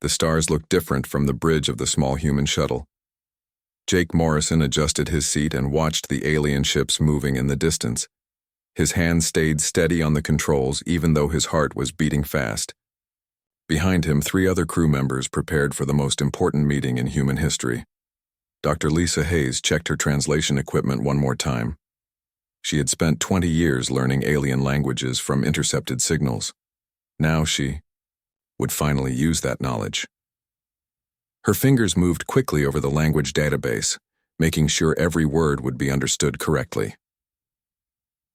The stars looked different from the bridge of the small human shuttle. Jake Morrison adjusted his seat and watched the alien ships moving in the distance. His hands stayed steady on the controls even though his heart was beating fast. Behind him, 3 other crew members prepared for the most important meeting in human history. Dr. Lisa Hayes checked her translation equipment one more time. She had spent 20 years learning alien languages from intercepted signals. Now she would finally use that knowledge. Her fingers moved quickly over the language database, making sure every word would be understood correctly.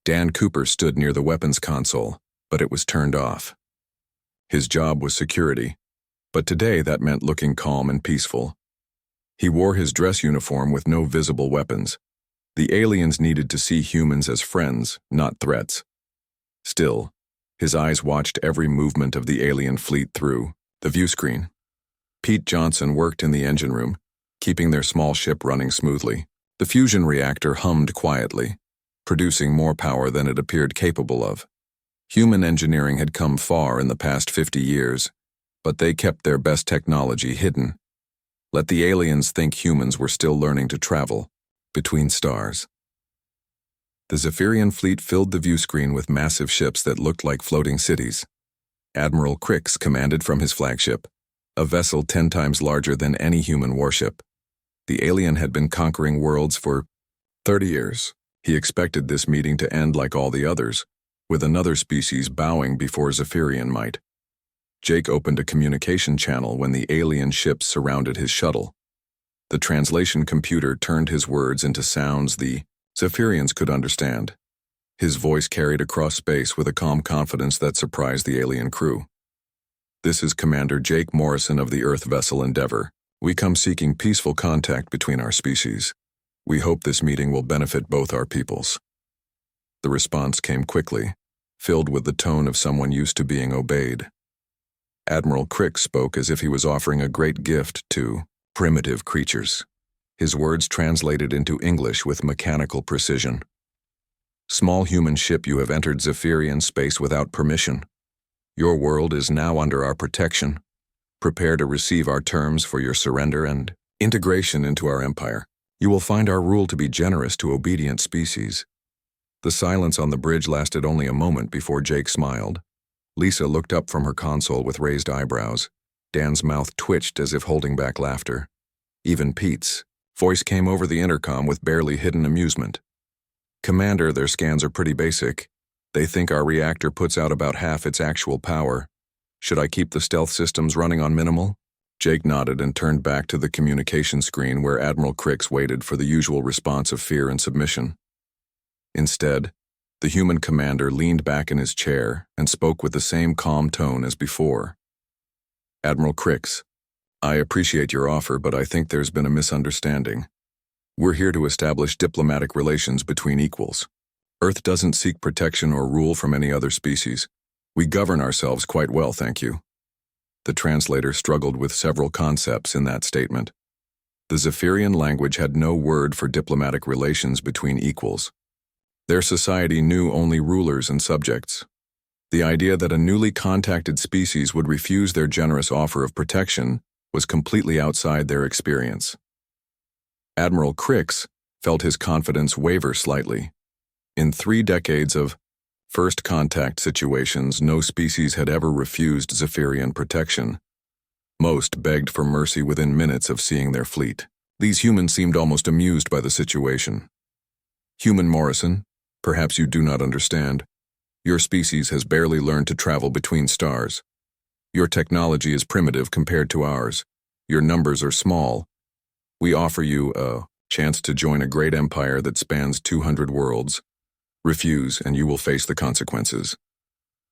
Dan Cooper stood near the weapons console, but it was turned off. His job was security, but today that meant looking calm and peaceful. He wore his dress uniform with no visible weapons. The aliens needed to see humans as friends, not threats. Still, his eyes watched every movement of the alien fleet through the viewscreen. Pete Johnson worked in the engine room, keeping their small ship running smoothly. The fusion reactor hummed quietly, producing more power than it appeared capable of. Human engineering had come far in the past 50 years, but they kept their best technology hidden. Let the aliens think humans were still learning to travel between stars. The Zephyrian fleet filled the viewscreen with massive ships that looked like floating cities. Admiral Crix commanded from his flagship, a vessel 10 times larger than any human warship. The alien had been conquering worlds for 30 years. He expected this meeting to end like all the others, with another species bowing before Zephyrian might. Jake opened a communication channel when the alien ships surrounded his shuttle. The translation computer turned his words into sounds the Zephyrians could understand. His voice carried across space with a calm confidence that surprised the alien crew. "This is Commander Jake Morrison of the Earth vessel Endeavor. We come seeking peaceful contact between our species. We hope this meeting will benefit both our peoples." The response came quickly, filled with the tone of someone used to being obeyed. Admiral Crick spoke as if he was offering a great gift to primitive creatures. His words translated into English with mechanical precision. "Small human ship, you have entered Zephyrian space without permission. Your world is now under our protection. Prepare to receive our terms for your surrender and integration into our empire. You will find our rule to be generous to obedient species." The silence on the bridge lasted only a moment before Jake smiled. Lisa looked up from her console with raised eyebrows. Dan's mouth twitched as if holding back laughter. Even Pete's voice came over the intercom with barely hidden amusement. "Commander, their scans are pretty basic. They think our reactor puts out about half its actual power. Should I keep the stealth systems running on minimal?" Jake nodded and turned back to the communication screen where Admiral Crix waited for the usual response of fear and submission. Instead, the human commander leaned back in his chair and spoke with the same calm tone as before. "Admiral Crix, I appreciate your offer, but I think there's been a misunderstanding. We're here to establish diplomatic relations between equals. Earth doesn't seek protection or rule from any other species. We govern ourselves quite well, thank you." The translator struggled with several concepts in that statement. The Zephyrian language had no word for diplomatic relations between equals. Their society knew only rulers and subjects. The idea that a newly contacted species would refuse their generous offer of protection was completely outside their experience. Admiral Crix felt his confidence waver slightly. In 3 decades of first contact situations, no species had ever refused Zephyrian protection. Most begged for mercy within minutes of seeing their fleet. These humans seemed almost amused by the situation. "Human Morrison, perhaps you do not understand. Your species has barely learned to travel between stars. Your technology is primitive compared to ours. Your numbers are small. We offer you a chance to join a great empire that spans 200 worlds. Refuse, and you will face the consequences."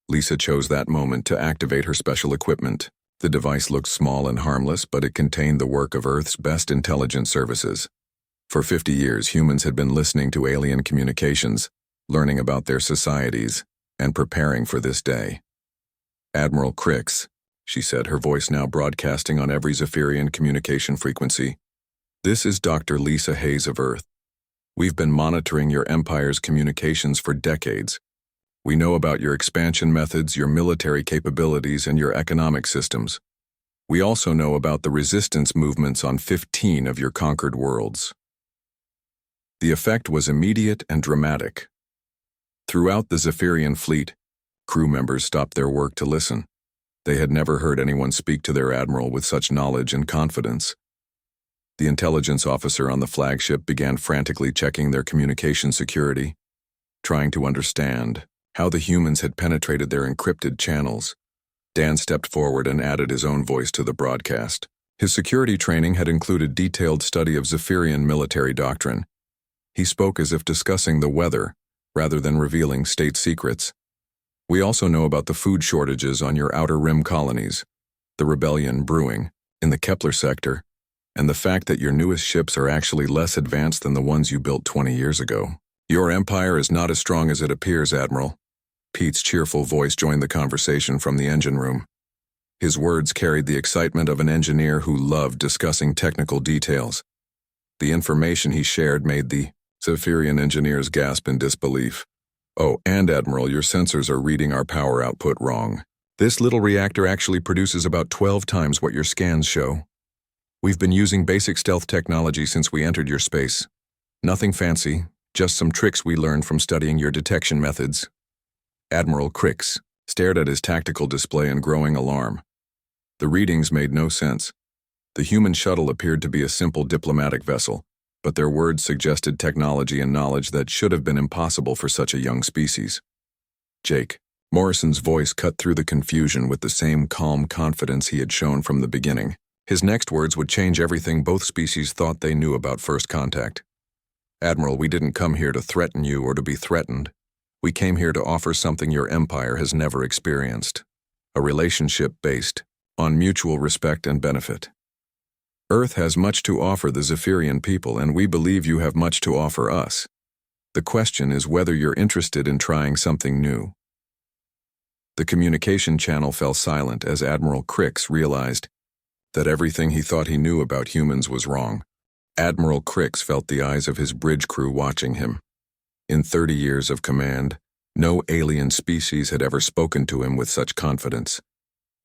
Lisa chose that moment to activate her special equipment. The device looked small and harmless, but it contained the work of Earth's best intelligence services. For 50 years, humans had been listening to alien communications, learning about their societies, and preparing for this day. "Admiral Crix," she said, her voice now broadcasting on every Zephyrian communication frequency. "This is Dr. Lisa Hayes of Earth. We've been monitoring your empire's communications for decades. We know about your expansion methods, your military capabilities, and your economic systems. We also know about the resistance movements on 15 of your conquered worlds. The effect was immediate and dramatic. Throughout the Zephyrian fleet, crew members stopped their work to listen. They had never heard anyone speak to their admiral with such knowledge and confidence. The intelligence officer on the flagship began frantically checking their communication security, trying to understand how the humans had penetrated their encrypted channels. Dan stepped forward and added his own voice to the broadcast. His security training had included detailed study of Zephyrian military doctrine. He spoke as if discussing the weather, rather than revealing state secrets. We also know about the food shortages on your outer rim colonies, the rebellion brewing in the Kepler sector, and the fact that your newest ships are actually less advanced than the ones you built 20 years ago. Your empire is not as strong as it appears, Admiral. Pete's cheerful voice joined the conversation from the engine room. His words carried the excitement of an engineer who loved discussing technical details. The information he shared made the Zephyrian engineers gasp in disbelief. Oh, and Admiral, your sensors are reading our power output wrong. This little reactor actually produces about 12 times what your scans show. We've been using basic stealth technology since we entered your space. Nothing fancy, just some tricks we learned from studying your detection methods. Admiral Crix stared at his tactical display in growing alarm. The readings made no sense. The human shuttle appeared to be a simple diplomatic vessel, but their words suggested technology and knowledge that should have been impossible for such a young species. Jake. Morrison's voice cut through the confusion with the same calm confidence he had shown from the beginning. His next words would change everything both species thought they knew about first contact. Admiral, we didn't come here to threaten you or to be threatened. We came here to offer something your empire has never experienced. A relationship based on mutual respect and benefit. Earth has much to offer the Zephyrian people, and we believe you have much to offer us. The question is whether you're interested in trying something new. The communication channel fell silent as Admiral Crix realized that everything he thought he knew about humans was wrong. Admiral Crix felt the eyes of his bridge crew watching him. In 30 years of command, no alien species had ever spoken to him with such confidence.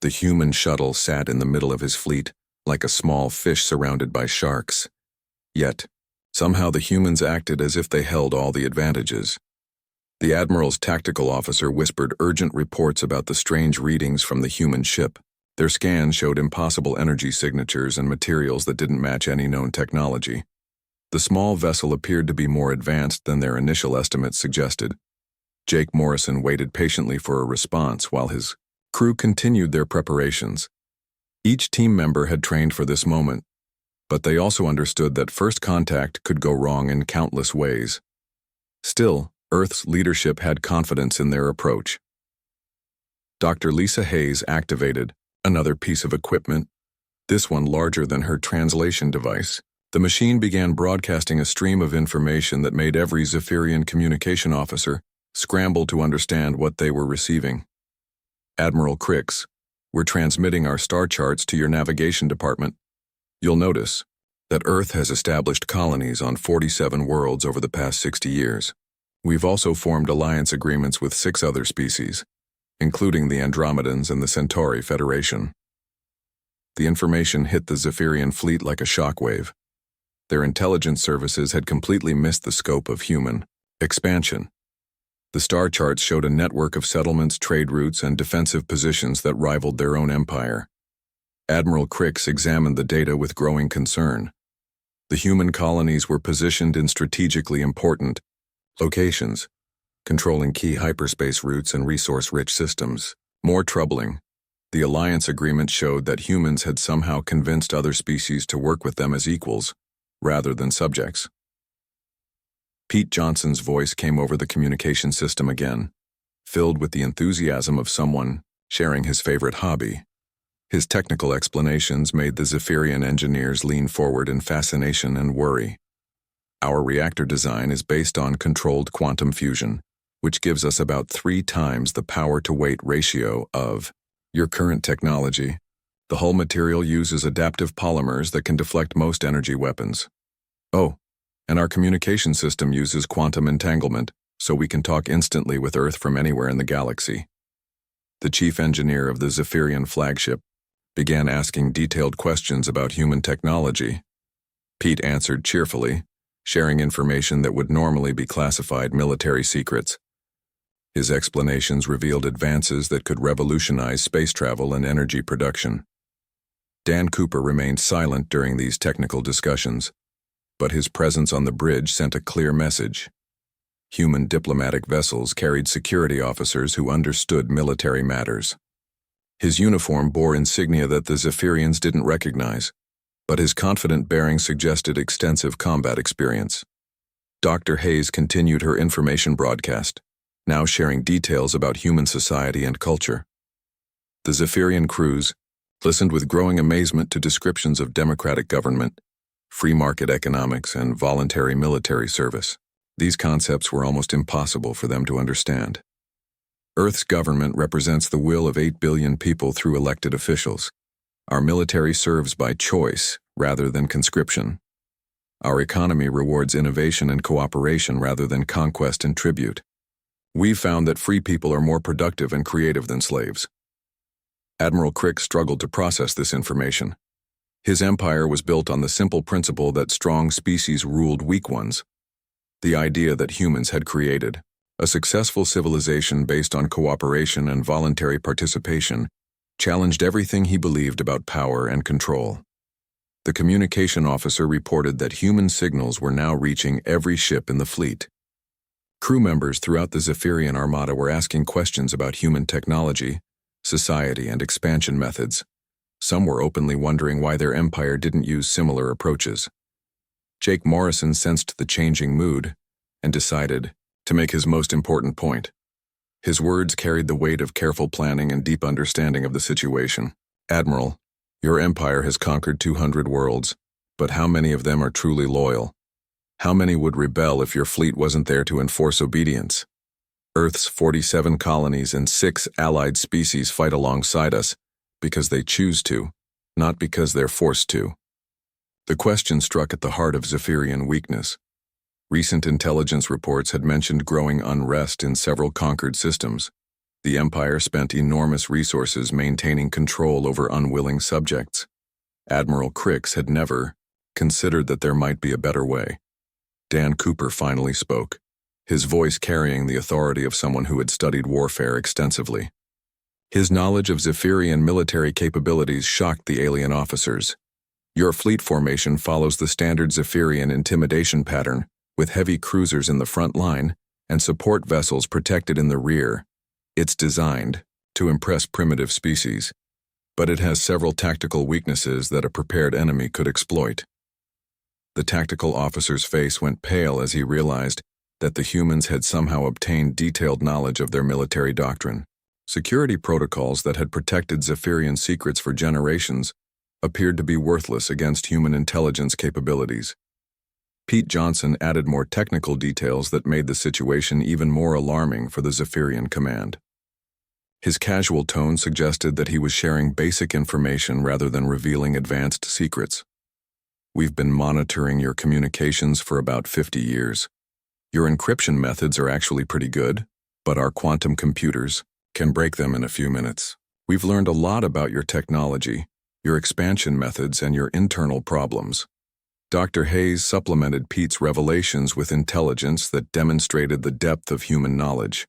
The human shuttle sat in the middle of his fleet, like a small fish surrounded by sharks. Yet, somehow the humans acted as if they held all the advantages. The Admiral's tactical officer whispered urgent reports about the strange readings from the human ship. Their scans showed impossible energy signatures and materials that didn't match any known technology. The small vessel appeared to be more advanced than their initial estimates suggested. Jake Morrison waited patiently for a response while his crew continued their preparations. Each team member had trained for this moment, but they also understood that first contact could go wrong in countless ways. Still, Earth's leadership had confidence in their approach. Dr. Lisa Hayes activated another piece of equipment, this one larger than her translation device. The machine began broadcasting a stream of information that made every Zephyrian communication officer scramble to understand what they were receiving. Admiral Crix, we're transmitting our star charts to your navigation department. You'll notice that Earth has established colonies on 47 worlds over the past 60 years. We've also formed alliance agreements with 6 other species, including the Andromedans and the Centauri Federation. The information hit the Zephyrian fleet like a shockwave. Their intelligence services had completely missed the scope of human expansion. The star charts showed a network of settlements, trade routes, and defensive positions that rivaled their own empire. Admiral Crix examined the data with growing concern. The human colonies were positioned in strategically important locations, controlling key hyperspace routes and resource-rich systems. More troubling, the alliance agreement showed that humans had somehow convinced other species to work with them as equals, rather than subjects. Pete Johnson's voice came over the communication system again, filled with the enthusiasm of someone sharing his favorite hobby. His technical explanations made the Zephyrian engineers lean forward in fascination and worry. Our reactor design is based on controlled quantum fusion, which gives us about 3 times the power-to-weight ratio of your current technology. The hull material uses adaptive polymers that can deflect most energy weapons. Oh, and our communication system uses quantum entanglement, so we can talk instantly with Earth from anywhere in the galaxy. The chief engineer of the Zephyrian flagship began asking detailed questions about human technology. Pete answered cheerfully, sharing information that would normally be classified military secrets. His explanations revealed advances that could revolutionize space travel and energy production. Dan Cooper remained silent during these technical discussions, but his presence on the bridge sent a clear message. Human diplomatic vessels carried security officers who understood military matters. His uniform bore insignia that the Zephyrians didn't recognize, but his confident bearing suggested extensive combat experience. Dr. Hayes continued her information broadcast, now sharing details about human society and culture. The Zephyrian crews listened with growing amazement to descriptions of democratic government, free market economics, and voluntary military service. These concepts were almost impossible for them to understand. Earth's government represents the will of 8 billion people through elected officials. Our military serves by choice rather than conscription. Our economy rewards innovation and cooperation rather than conquest and tribute. We've found that free people are more productive and creative than slaves. Admiral Crick struggled to process this information. His empire was built on the simple principle that strong species ruled weak ones. The idea that humans had created a successful civilization based on cooperation and voluntary participation challenged everything he believed about power and control. The communication officer reported that human signals were now reaching every ship in the fleet. Crew members throughout the Zephyrian Armada were asking questions about human technology, society, and expansion methods. Some were openly wondering why their empire didn't use similar approaches. Jake Morrison sensed the changing mood and decided to make his most important point. His words carried the weight of careful planning and deep understanding of the situation. Admiral, your empire has conquered 200 worlds, but how many of them are truly loyal? How many would rebel if your fleet wasn't there to enforce obedience? Earth's 47 colonies and 6 allied species fight alongside us because they choose to, not because they're forced to. The question struck at the heart of Zephyrian weakness. Recent intelligence reports had mentioned growing unrest in several conquered systems. The Empire spent enormous resources maintaining control over unwilling subjects. Admiral Crix had never considered that there might be a better way. Dan Cooper finally spoke, his voice carrying the authority of someone who had studied warfare extensively. His knowledge of Zephyrian military capabilities shocked the alien officers. Your fleet formation follows the standard Zephyrian intimidation pattern, with heavy cruisers in the front line and support vessels protected in the rear. It's designed to impress primitive species, but it has several tactical weaknesses that a prepared enemy could exploit. The tactical officer's face went pale as he realized that the humans had somehow obtained detailed knowledge of their military doctrine. Security protocols that had protected Zephyrian secrets for generations appeared to be worthless against human intelligence capabilities. Pete Johnson added more technical details that made the situation even more alarming for the Zephyrian command. His casual tone suggested that he was sharing basic information rather than revealing advanced secrets. We've been monitoring your communications for about 50 years. Your encryption methods are actually pretty good, but our quantum computers can break them in a few minutes. We've learned a lot about your technology, your expansion methods, and your internal problems. Dr. Hayes supplemented Pete's revelations with intelligence that demonstrated the depth of human knowledge.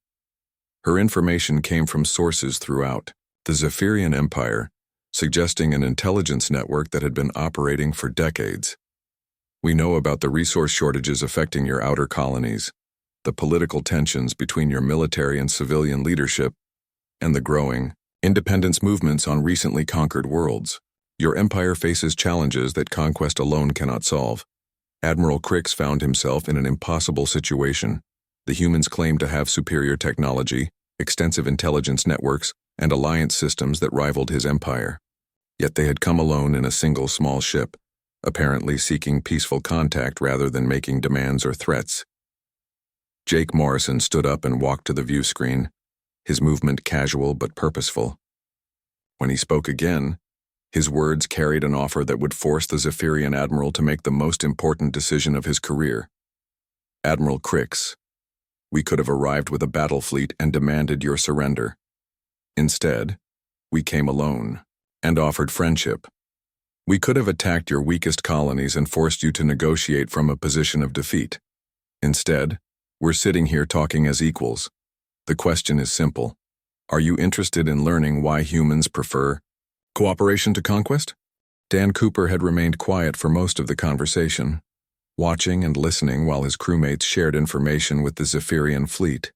Her information came from sources throughout the Zephyrian Empire, suggesting an intelligence network that had been operating for decades. We know about the resource shortages affecting your outer colonies, the political tensions between your military and civilian leadership, and the growing independence movements on recently conquered worlds. Your empire faces challenges that conquest alone cannot solve. Admiral Crix found himself in an impossible situation. The humans claimed to have superior technology, extensive intelligence networks, and alliance systems that rivaled his empire. Yet they had come alone in a single small ship, apparently seeking peaceful contact rather than making demands or threats. Jake Morrison stood up and walked to the view screen, his movement casual but purposeful. When he spoke again, his words carried an offer that would force the Zephyrian admiral to make the most important decision of his career. Admiral Crix, we could have arrived with a battle fleet and demanded your surrender. Instead, we came alone. and offered friendship. We could have attacked your weakest colonies and forced you to negotiate from a position of defeat. Instead, we're sitting here talking as equals. The question is simple. Are you interested in learning why humans prefer cooperation to conquest? Dan Cooper had remained quiet for most of the conversation, watching and listening while his crewmates shared information with the Zephyrian fleet.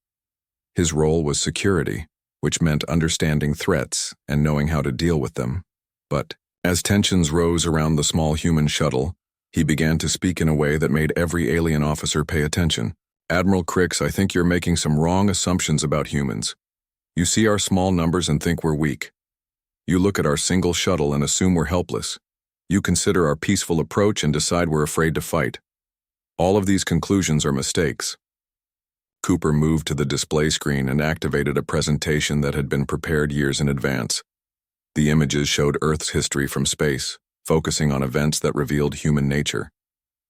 His role was security, which meant understanding threats and knowing how to deal with them. But as tensions rose around the small human shuttle, he began to speak in a way that made every alien officer pay attention. Admiral Crix, I think you're making some wrong assumptions about humans. You see our small numbers and think we're weak. You look at our single shuttle and assume we're helpless. You consider our peaceful approach and decide we're afraid to fight. All of these conclusions are mistakes. Cooper moved to the display screen and activated a presentation that had been prepared years in advance. The images showed Earth's history from space, focusing on events that revealed human nature.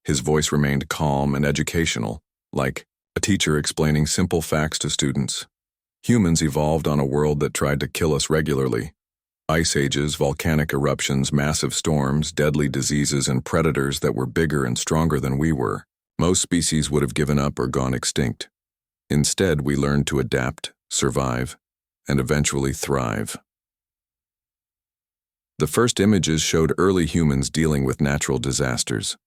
His voice remained calm and educational, like a teacher explaining simple facts to students. Humans evolved on a world that tried to kill us regularly. Ice ages, volcanic eruptions, massive storms, deadly diseases, and predators that were bigger and stronger than we were. Most species would have given up or gone extinct. Instead, we learned to adapt, survive, and eventually thrive. The first images showed early humans dealing with natural disasters.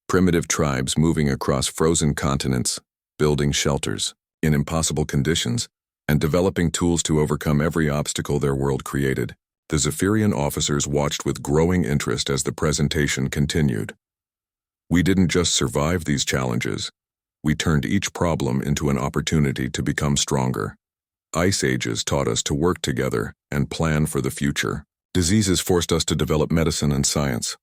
Primitive tribes moving across frozen continents, building shelters in impossible conditions, and developing tools to overcome every obstacle their world created. The Zephyrian officers watched with growing interest as the presentation continued. We didn't just survive these challenges. We turned each problem into an opportunity to become stronger. Ice ages taught us to work together and plan for the future. Diseases forced us to develop medicine and science.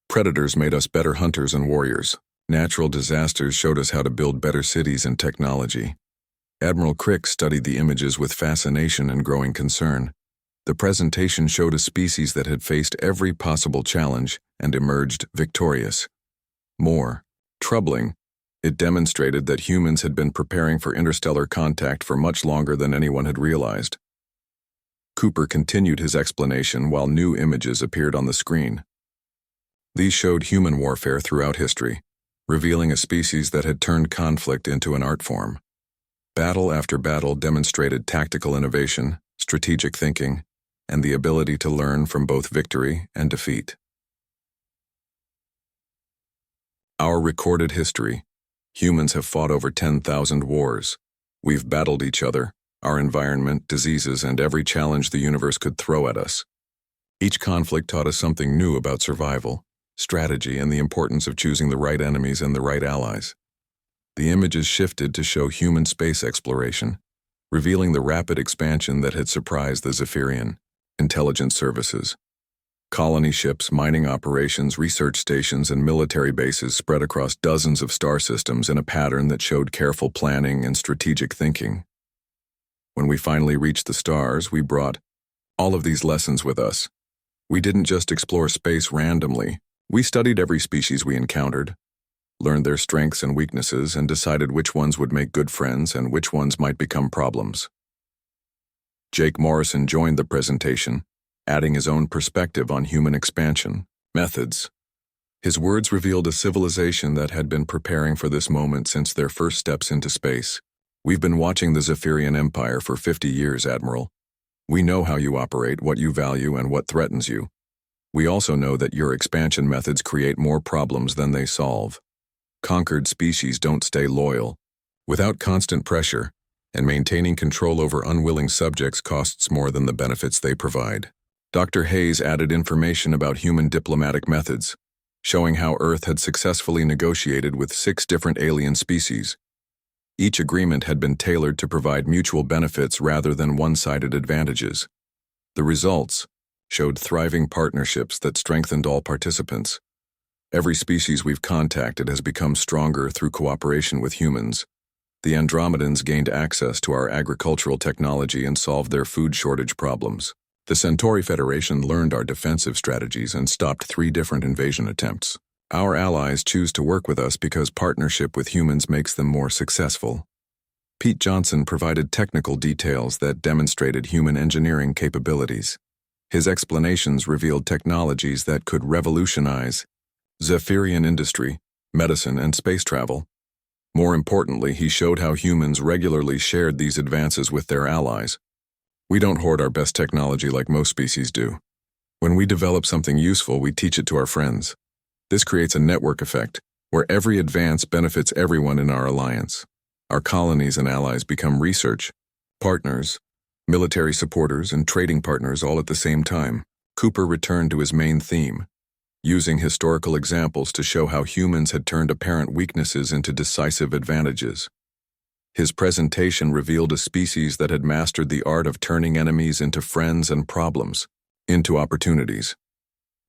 Predators made us better hunters and warriors. Natural disasters showed us how to build better cities and technology. Admiral Crix studied the images with fascination and growing concern. The presentation showed a species that had faced every possible challenge and emerged victorious. More troubling, it demonstrated that humans had been preparing for interstellar contact for much longer than anyone had realized. Cooper continued his explanation while new images appeared on the screen. These showed human warfare throughout history, revealing a species that had turned conflict into an art form. Battle after battle demonstrated tactical innovation, strategic thinking, and the ability to learn from both victory and defeat. Our recorded history. Humans have fought over 10,000 wars. We've battled each other, our environment, diseases, and every challenge the universe could throw at us. Each conflict taught us something new about survival, strategy, and the importance of choosing the right enemies and the right allies. The images shifted to show human space exploration, revealing the rapid expansion that had surprised the Zephyrian. Intelligence services. Colony ships, mining operations, research stations, and military bases spread across dozens of star systems in a pattern that showed careful planning and strategic thinking. When we finally reached the stars, we brought all of these lessons with us. We didn't just explore space randomly. We studied every species we encountered, learned their strengths and weaknesses, and decided which ones would make good friends and which ones might become problems. Jake Morrison joined the presentation, adding his own perspective on human expansion methods. His words revealed a civilization that had been preparing for this moment since their first steps into space. We've been watching the Zephyrian Empire for 50 years, Admiral. We know how you operate, what you value, and what threatens you. We also know that your expansion methods create more problems than they solve. Conquered species don't stay loyal. Without constant pressure, and maintaining control over unwilling subjects costs more than the benefits they provide. Dr. Hayes added information about human diplomatic methods, showing how Earth had successfully negotiated with 6 different alien species. Each agreement had been tailored to provide mutual benefits rather than one-sided advantages. The results showed thriving partnerships that strengthened all participants. Every species we've contacted has become stronger through cooperation with humans. The Andromedans gained access to our agricultural technology and solved their food shortage problems. The Centauri Federation learned our defensive strategies and stopped 3 different invasion attempts. Our allies choose to work with us because partnership with humans makes them more successful. Pete Johnson provided technical details that demonstrated human engineering capabilities. His explanations revealed technologies that could revolutionize Zephyrian industry, medicine, and space travel. More importantly, he showed how humans regularly shared these advances with their allies. We don't hoard our best technology like most species do. When we develop something useful, we teach it to our friends. This creates a network effect, where every advance benefits everyone in our alliance. Our colonies and allies become research partners, military supporters, and trading partners all at the same time. Cooper returned to his main theme, using historical examples to show how humans had turned apparent weaknesses into decisive advantages. His presentation revealed a species that had mastered the art of turning enemies into friends and problems into opportunities.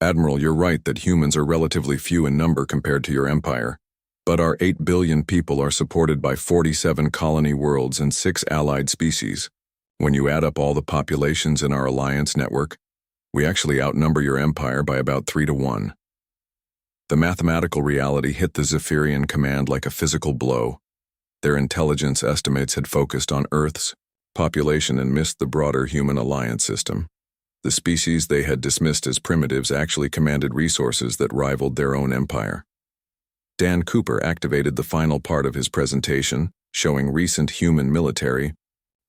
Admiral, you're right that humans are relatively few in number compared to your empire, but our 8 billion people are supported by 47 colony worlds and 6 allied species. When you add up all the populations in our alliance network, we actually outnumber your empire by about 3 to 1. The mathematical reality hit the Zephyrian command like a physical blow. Their intelligence estimates had focused on Earth's population and missed the broader human alliance system. The species they had dismissed as primitives actually commanded resources that rivaled their own empire. Dan Cooper activated the final part of his presentation, showing recent human military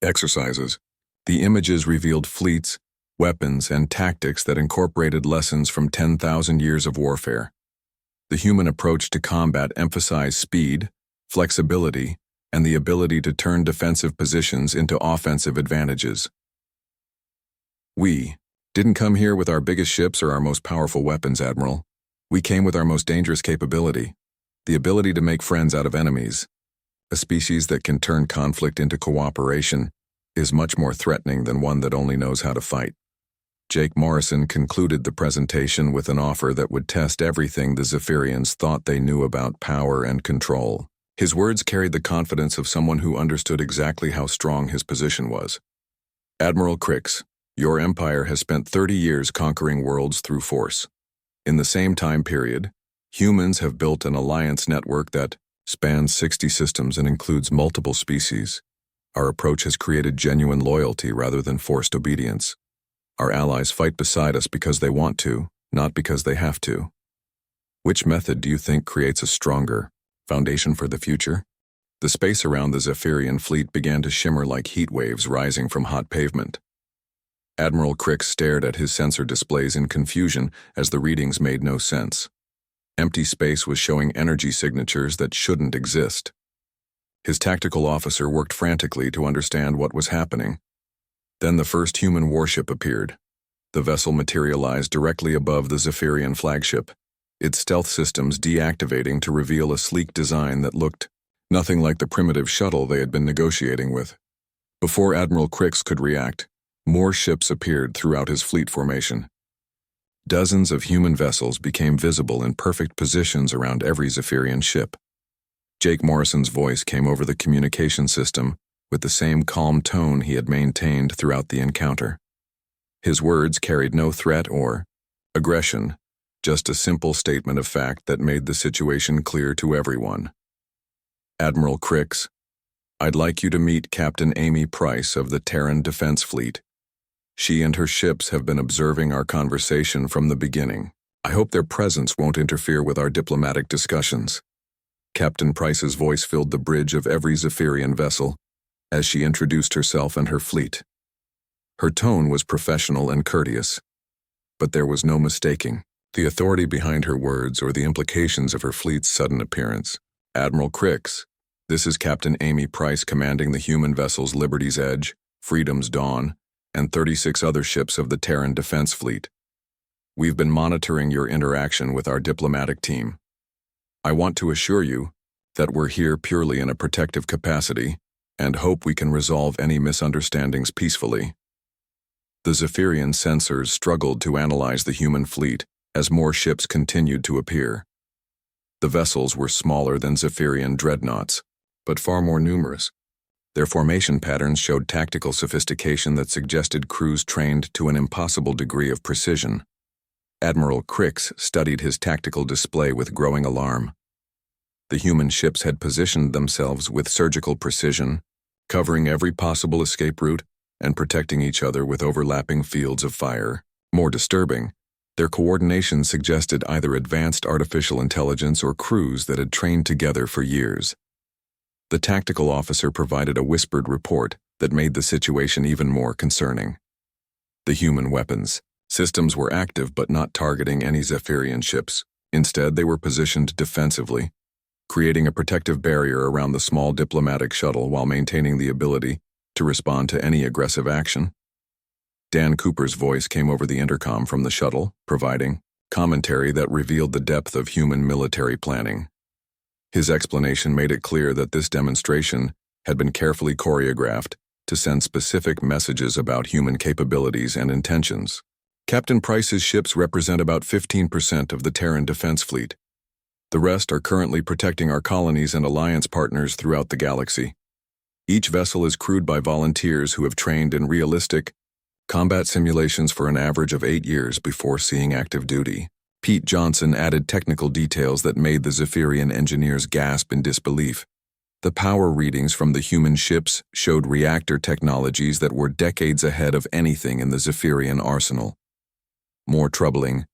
exercises. The images revealed fleets, weapons, and tactics that incorporated lessons from 10,000 years of warfare. The human approach to combat emphasized speed, flexibility, and the ability to turn defensive positions into offensive advantages. We didn't come here with our biggest ships or our most powerful weapons, Admiral. We came with our most dangerous capability, the ability to make friends out of enemies. A species that can turn conflict into cooperation is much more threatening than one that only knows how to fight. Jake Morrison concluded the presentation with an offer that would test everything the Zephyrians thought they knew about power and control. His words carried the confidence of someone who understood exactly how strong his position was. Admiral Crix, your empire has spent 30 years conquering worlds through force. In the same time period, humans have built an alliance network that spans 60 systems and includes multiple species. Our approach has created genuine loyalty rather than forced obedience. Our allies fight beside us because they want to, not because they have to. Which method do you think creates a stronger foundation for the future? The space around the Zephyrian fleet began to shimmer like heat waves rising from hot pavement. Admiral Crix stared at his sensor displays in confusion as the readings made no sense. Empty space was showing energy signatures that shouldn't exist. His tactical officer worked frantically to understand what was happening. Then the first human warship appeared. The vessel materialized directly above the Zephyrian flagship, its stealth systems deactivating to reveal a sleek design that looked nothing like the primitive shuttle they had been negotiating with. Before Admiral Crix could react, more ships appeared throughout his fleet formation. Dozens of human vessels became visible in perfect positions around every Zephyrian ship. Jake Morrison's voice came over the communication system with the same calm tone he had maintained throughout the encounter. His words carried no threat or aggression, just a simple statement of fact that made the situation clear to everyone. Admiral Crix, I'd like you to meet Captain Amy Price of the Terran Defense Fleet. She and her ships have been observing our conversation from the beginning. I hope their presence won't interfere with our diplomatic discussions. Captain Price's voice filled the bridge of every Zephyrian vessel as she introduced herself and her fleet. Her tone was professional and courteous, but there was no mistaking the authority behind her words or the implications of her fleet's sudden appearance. Admiral Crix, this is Captain Amy Price commanding the human vessels Liberty's Edge, Freedom's Dawn, and 36 other ships of the Terran Defense Fleet. We've been monitoring your interaction with our diplomatic team. I want to assure you that we're here purely in a protective capacity and hope we can resolve any misunderstandings peacefully. The Zephyrian sensors struggled to analyze the human fleet as more ships continued to appear. The vessels were smaller than Zephyrian dreadnoughts, but far more numerous. Their formation patterns showed tactical sophistication that suggested crews trained to an impossible degree of precision. Admiral Crix studied his tactical display with growing alarm. The human ships had positioned themselves with surgical precision, covering every possible escape route and protecting each other with overlapping fields of fire. More disturbing, their coordination suggested either advanced artificial intelligence or crews that had trained together for years. The tactical officer provided a whispered report that made the situation even more concerning. The human weapons systems were active but not targeting any Zephyrian ships. Instead, they were positioned defensively, creating a protective barrier around the small diplomatic shuttle while maintaining the ability to respond to any aggressive action. Dan Cooper's voice came over the intercom from the shuttle, providing commentary that revealed the depth of human military planning. His explanation made it clear that this demonstration had been carefully choreographed to send specific messages about human capabilities and intentions. Captain Price's ships represent about 15% of the Terran defense fleet. The rest are currently protecting our colonies and alliance partners throughout the galaxy. Each vessel is crewed by volunteers who have trained in realistic combat simulations for an average of 8 years before seeing active duty. Pete Johnson added technical details that made the Zephyrian engineers gasp in disbelief. The power readings from the human ships showed reactor technologies that were decades ahead of anything in the Zephyrian arsenal. More troubling,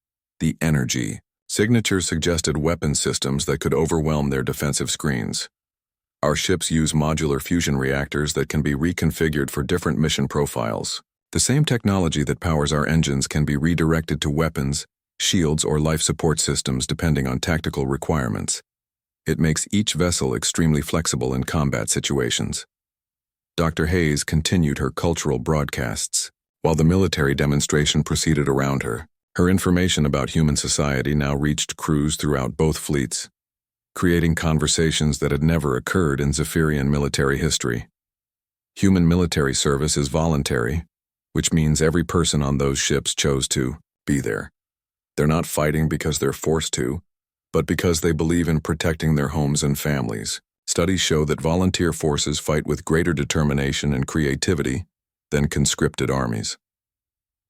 the energy signature suggested weapon systems that could overwhelm their defensive screens. Our ships use modular fusion reactors that can be reconfigured for different mission profiles. The same technology that powers our engines can be redirected to weapons, shields, or life support systems depending on tactical requirements. It makes each vessel extremely flexible in combat situations. Dr. Hayes continued her cultural broadcasts, while the military demonstration proceeded around her. Her information about human society now reached crews throughout both fleets, creating conversations that had never occurred in Zephyrian military history. Human military service is voluntary, which means every person on those ships chose to be there. They're not fighting because they're forced to, but because they believe in protecting their homes and families. Studies show that volunteer forces fight with greater determination and creativity than conscripted armies.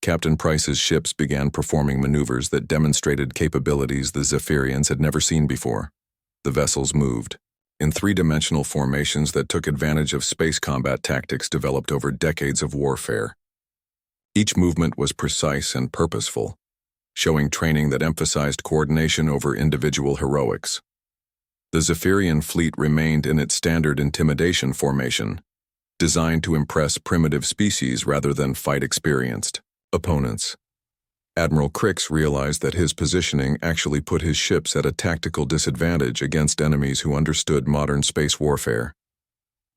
Captain Price's ships began performing maneuvers that demonstrated capabilities the Zephyrians had never seen before. The vessels moved in three-dimensional formations that took advantage of space combat tactics developed over decades of warfare. Each movement was precise and purposeful, showing training that emphasized coordination over individual heroics. The Zephyrian fleet remained in its standard intimidation formation, designed to impress primitive species rather than fight experienced opponents. Admiral Crix realized that his positioning actually put his ships at a tactical disadvantage against enemies who understood modern space warfare.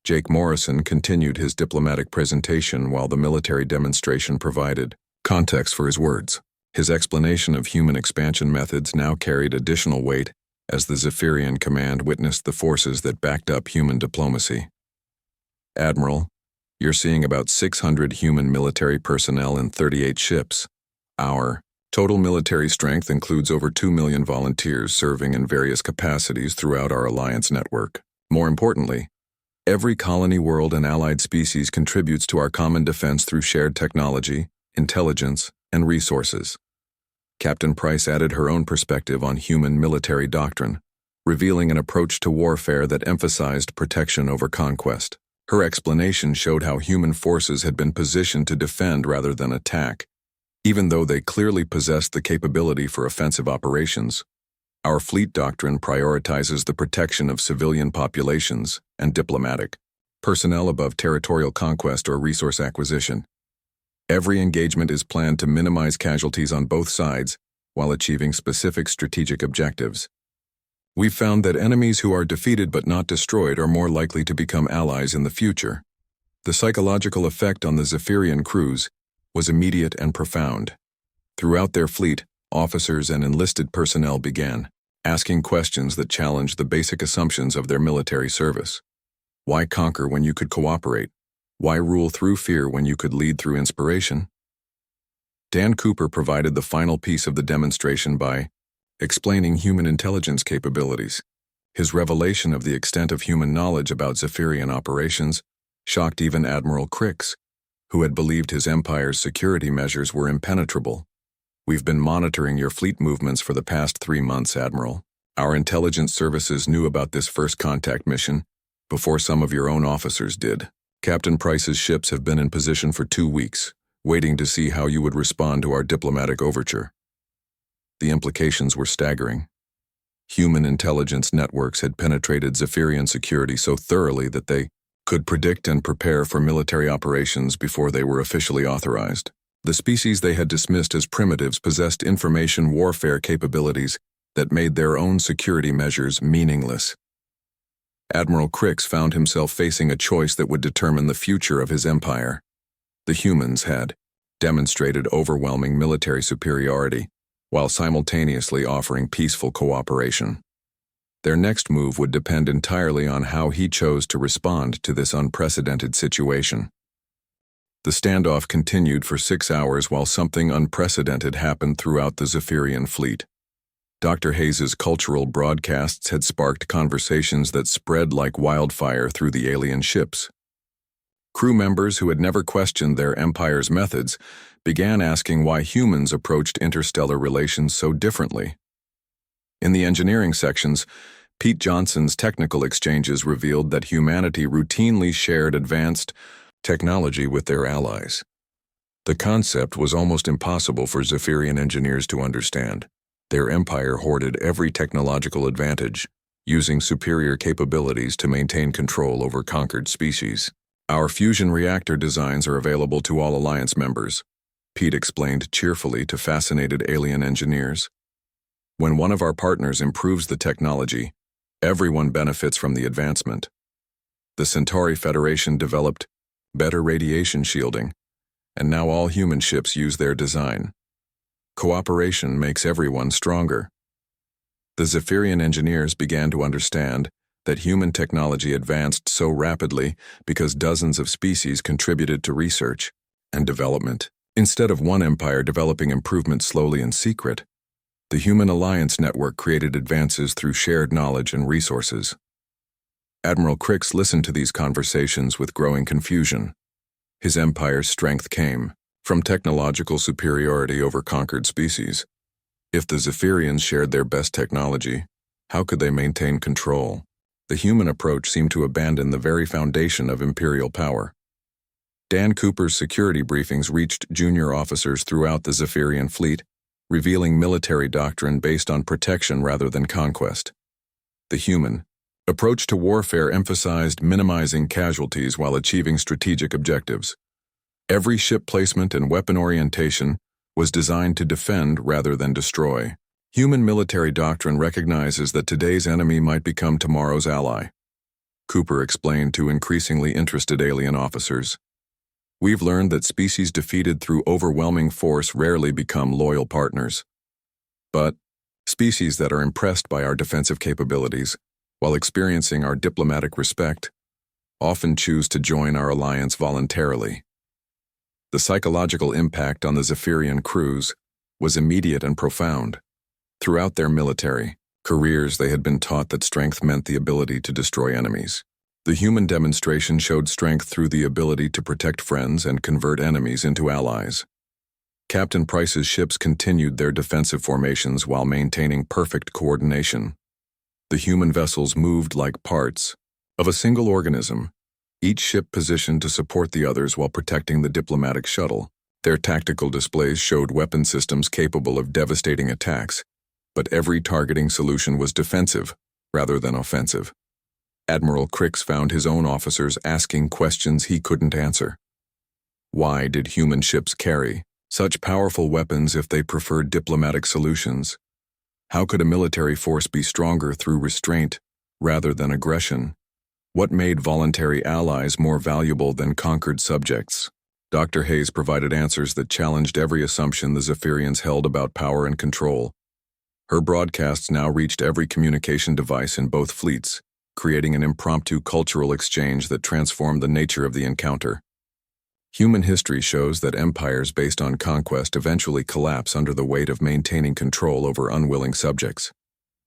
Jake Morrison continued his diplomatic presentation while the military demonstration provided context for his words. His explanation of human expansion methods now carried additional weight as the Zephyrian command witnessed the forces that backed up human diplomacy. Admiral, you're seeing about 600 human military personnel in 38 ships. Our total military strength includes over 2 million volunteers serving in various capacities throughout our alliance network. More importantly, every colony, world, and allied species contributes to our common defense through shared technology, intelligence, and resources. Captain Price added her own perspective on human military doctrine, revealing an approach to warfare that emphasized protection over conquest. Her explanation showed how human forces had been positioned to defend rather than attack. Even though they clearly possessed the capability for offensive operations, our fleet doctrine prioritizes the protection of civilian populations and diplomatic personnel above territorial conquest or resource acquisition. Every engagement is planned to minimize casualties on both sides while achieving specific strategic objectives. We've found that enemies who are defeated but not destroyed are more likely to become allies in the future. The psychological effect on the Zephyrian crews was immediate and profound. Throughout their fleet, officers and enlisted personnel began asking questions that challenged the basic assumptions of their military service. Why conquer when you could cooperate? Why rule through fear when you could lead through inspiration? Dan Cooper provided the final piece of the demonstration by explaining human intelligence capabilities. His revelation of the extent of human knowledge about Zephyrian operations shocked even Admiral Crix, who had believed his empire's security measures were impenetrable. We've been monitoring your fleet movements for the past 3 months, Admiral. Our intelligence services knew about this first contact mission before some of your own officers did. Captain Price's ships have been in position for 2 weeks, waiting to see how you would respond to our diplomatic overture. The implications were staggering. Human intelligence networks had penetrated Zephyrian security so thoroughly that they could predict and prepare for military operations before they were officially authorized. The species they had dismissed as primitives possessed information warfare capabilities that made their own security measures meaningless. Admiral Crix found himself facing a choice that would determine the future of his empire. The humans had demonstrated overwhelming military superiority while simultaneously offering peaceful cooperation. Their next move would depend entirely on how he chose to respond to this unprecedented situation. The standoff continued for 6 hours while something unprecedented happened throughout the Zephyrian fleet. Dr. Hayes's cultural broadcasts had sparked conversations that spread like wildfire through the alien ships. Crew members who had never questioned their empire's methods began asking why humans approached interstellar relations so differently. In the engineering sections, Pete Johnson's technical exchanges revealed that humanity routinely shared advanced technology with their allies. The concept was almost impossible for Zephyrian engineers to understand. Their empire hoarded every technological advantage, using superior capabilities to maintain control over conquered species. Our fusion reactor designs are available to all Alliance members, Pete explained cheerfully to fascinated alien engineers. When one of our partners improves the technology, everyone benefits from the advancement. The Centauri Federation developed better radiation shielding, and now all human ships use their design. Cooperation makes everyone stronger. The Zephyrian engineers began to understand that human technology advanced so rapidly because dozens of species contributed to research and development. Instead of one empire developing improvements slowly in secret, the Human Alliance Network created advances through shared knowledge and resources. Admiral Crix listened to these conversations with growing confusion. His empire's strength came from technological superiority over conquered species. If the Zephyrians shared their best technology, how could they maintain control? The human approach seemed to abandon the very foundation of imperial power. Dan Cooper's security briefings reached junior officers throughout the Zephyrian fleet, revealing military doctrine based on protection rather than conquest. The human approach to warfare emphasized minimizing casualties while achieving strategic objectives. Every ship placement and weapon orientation was designed to defend rather than destroy. Human military doctrine recognizes that today's enemy might become tomorrow's ally, Cooper explained to increasingly interested alien officers. We've learned that species defeated through overwhelming force rarely become loyal partners. But species that are impressed by our defensive capabilities, while experiencing our diplomatic respect, often choose to join our alliance voluntarily. The psychological impact on the Zephyrian crews was immediate and profound. Throughout their military careers, they had been taught that strength meant the ability to destroy enemies. The human demonstration showed strength through the ability to protect friends and convert enemies into allies. Captain Price's ships continued their defensive formations while maintaining perfect coordination. The human vessels moved like parts of a single organism, each ship positioned to support the others while protecting the diplomatic shuttle. Their tactical displays showed weapon systems capable of devastating attacks, but every targeting solution was defensive rather than offensive. Admiral Crix found his own officers asking questions he couldn't answer. Why did human ships carry such powerful weapons if they preferred diplomatic solutions? How could a military force be stronger through restraint rather than aggression? What made voluntary allies more valuable than conquered subjects? Dr. Hayes provided answers that challenged every assumption the Zephyrians held about power and control. Her broadcasts now reached every communication device in both fleets, creating an impromptu cultural exchange that transformed the nature of the encounter. Human history shows that empires based on conquest eventually collapse under the weight of maintaining control over unwilling subjects.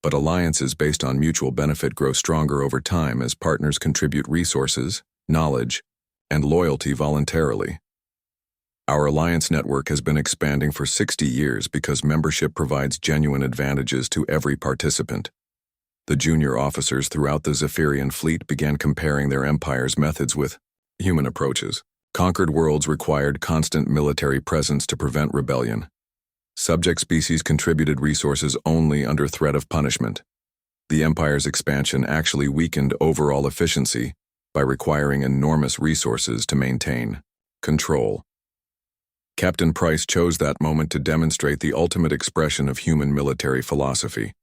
But alliances based on mutual benefit grow stronger over time as partners contribute resources, knowledge, and loyalty voluntarily. Our alliance network has been expanding for 60 years because membership provides genuine advantages to every participant. The junior officers throughout the Zephyrian fleet began comparing their empire's methods with human approaches. Conquered worlds required constant military presence to prevent rebellion. Subject species contributed resources only under threat of punishment. The Empire's expansion actually weakened overall efficiency by requiring enormous resources to maintain control. Captain Price chose that moment to demonstrate the ultimate expression of human military philosophy.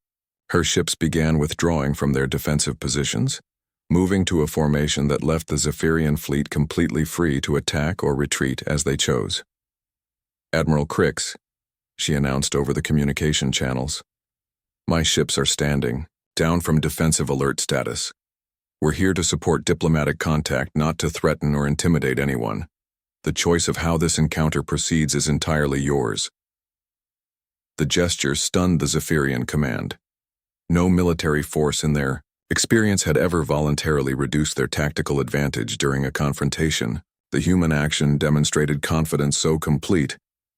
Her ships began withdrawing from their defensive positions, moving to a formation that left the Zephyrian fleet completely free to attack or retreat as they chose. "Admiral Crix," she announced over the communication channels, "my ships are standing, down from defensive alert status. We're here to support diplomatic contact, not to threaten or intimidate anyone. The choice of how this encounter proceeds is entirely yours." The gesture stunned the Zephyrian command. No military force in their experience had ever voluntarily reduced their tactical advantage during a confrontation. The human action demonstrated confidence so complete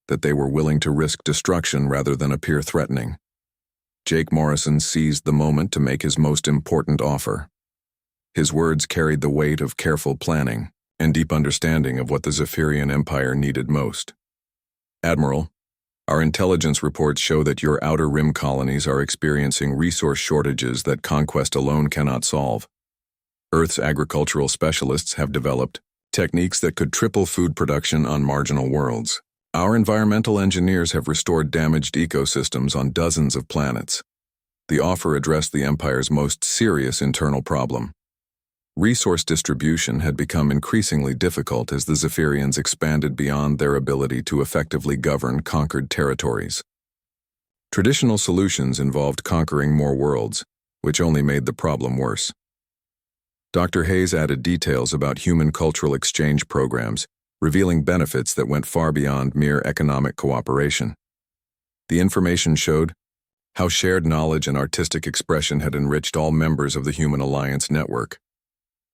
that they were willing to risk destruction rather than appear threatening. Jake Morrison seized the moment to make his most important offer. His words carried the weight of careful planning and deep understanding of what the Zephyrian Empire needed most. "Admiral, our intelligence reports show that your outer rim colonies are experiencing resource shortages that conquest alone cannot solve. Earth's agricultural specialists have developed techniques that could triple food production on marginal worlds. Our environmental engineers have restored damaged ecosystems on dozens of planets." The offer addressed the Empire's most serious internal problem. Resource distribution had become increasingly difficult as the Zephyrians expanded beyond their ability to effectively govern conquered territories. Traditional solutions involved conquering more worlds, which only made the problem worse. Dr. Hayes added details about human cultural exchange programs, revealing benefits that went far beyond mere economic cooperation. The information showed how shared knowledge and artistic expression had enriched all members of the Human Alliance network.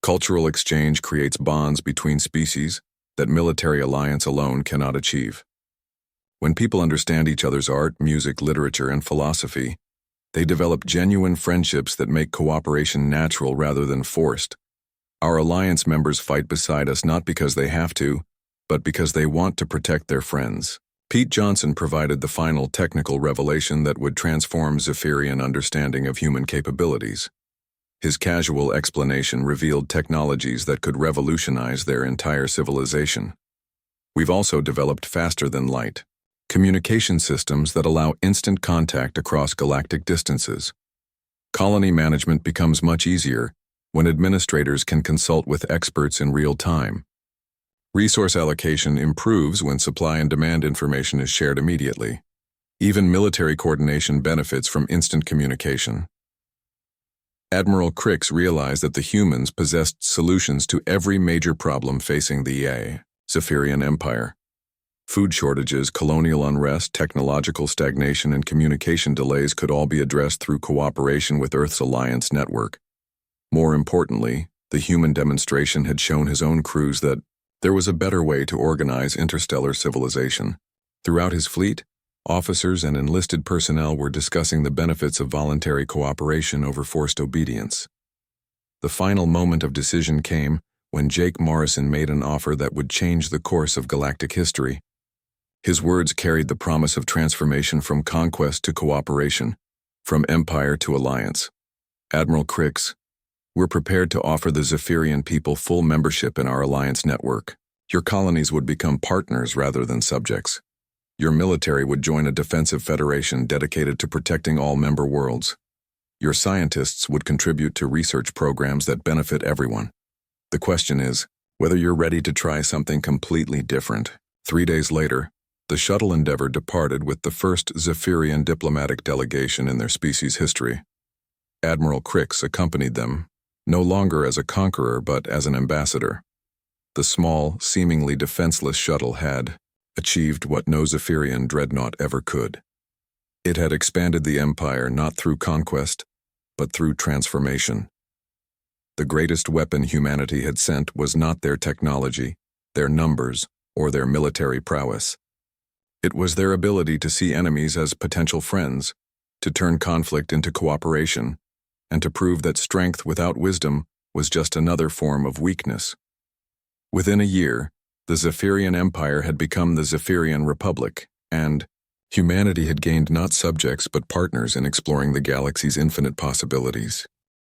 Cultural exchange creates bonds between species that military alliance alone cannot achieve. When people understand each other's art, music, literature, and philosophy, they develop genuine friendships that make cooperation natural rather than forced. Our alliance members fight beside us not because they have to, but because they want to protect their friends. Pete Johnson provided the final technical revelation that would transform Zephyrian understanding of human capabilities. His casual explanation revealed technologies that could revolutionize their entire civilization. "We've also developed faster-than-light communication systems that allow instant contact across galactic distances. Colony management becomes much easier when administrators can consult with experts in real time. Resource allocation improves when supply and demand information is shared immediately. Even military coordination benefits from instant communication." Admiral Crix realized that the humans possessed solutions to every major problem facing the Zephyrian Empire. Food shortages, colonial unrest, technological stagnation, and communication delays could all be addressed through cooperation with Earth's alliance network. More importantly, the human demonstration had shown his own crews that there was a better way to organize interstellar civilization. Throughout his fleet, officers and enlisted personnel were discussing the benefits of voluntary cooperation over forced obedience. The final moment of decision came when Jake Morrison made an offer that would change the course of galactic history. His words carried the promise of transformation from conquest to cooperation, from empire to alliance. "Admiral Crix, we're prepared to offer the Zephyrian people full membership in our alliance network. Your colonies would become partners rather than subjects. Your military would join a defensive federation dedicated to protecting all member worlds. Your scientists would contribute to research programs that benefit everyone. The question is whether you're ready to try something completely different." 3 days later, the Shuttle Endeavour departed with the first Zephyrian diplomatic delegation in their species' history. Admiral Crix accompanied them, no longer as a conqueror but as an ambassador. The small, seemingly defenseless shuttle had achieved what no Zephyrian dreadnought ever could. It had expanded the empire not through conquest, but through transformation. The greatest weapon humanity had sent was not their technology, their numbers, or their military prowess. It was their ability to see enemies as potential friends, to turn conflict into cooperation, and to prove that strength without wisdom was just another form of weakness. Within a year, The Zephyrian Empire had become the Zephyrian Republic, and humanity had gained not subjects but partners in exploring the galaxy's infinite possibilities.